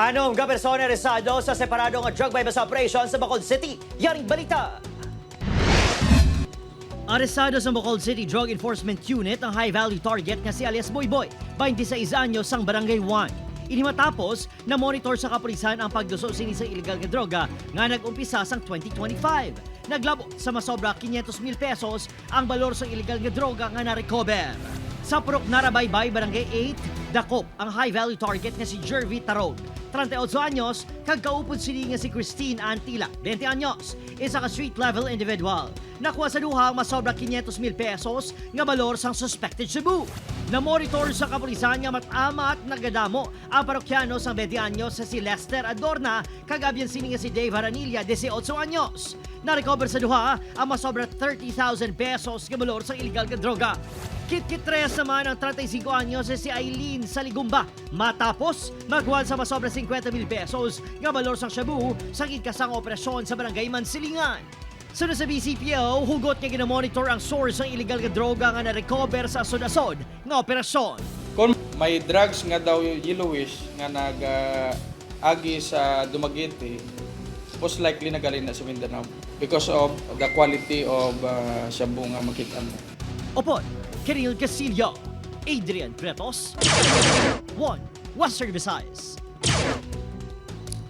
Anong persona aresado sa separadong drug bypass operation sa Bacolod City? Yaring balita! Aresado sa Bacolod City Drug Enforcement Unit ang high-value target nga si alias Boyboy, 26 anyos ang Barangay 1. Ini matapos na monitor sa kapulisan ang pagduso sini sa illegal nga droga nga nag-umpisa sang 2025. Naglabo sa masobra 500,000 pesos ang balor sa illegal nga droga nga na-recover. Sa Purok Narabaybay, Barangay 8, dakop ang high-value target nga si Jervy Tarot, 38 anyos, kagkaupod sili nga si Christine Antila, 20 anyos, isa ka street-level individual. Nakuha sa duha ang masobra 500,000 pesos nga balor sang suspected Cebu. Na-monitor sa kapulisan nga matama at nagadamo ang parokyano sang 20 anyos sa si Lester Adorna, kagabyan sini nga si Dave Haranilla, 18 anyos. Na-recover sa duha ang masobra 30,000 pesos nga balor sang illegal nga droga. Kit-kitres naman ang 35 anyos si Aileen Saligumba matapos magwan sa masobra 50,000 pesos nga balor sang shabu sa gidkasang operasyon sa Barangay Mansilingan. Sunod sa BCPO, hugot nga ginamonitor ang source ng illegal nga droga nga na-recover sa asod-asod nga operasyon. Kung may drugs nga daw yellowish nga nag-agi sa Dumaguete, most likely nagaling na sa Mindanao because of the quality of shabu nga makita mo. Opon, Kiril Casillo, Adrian Pretos, 1 Western Visayas.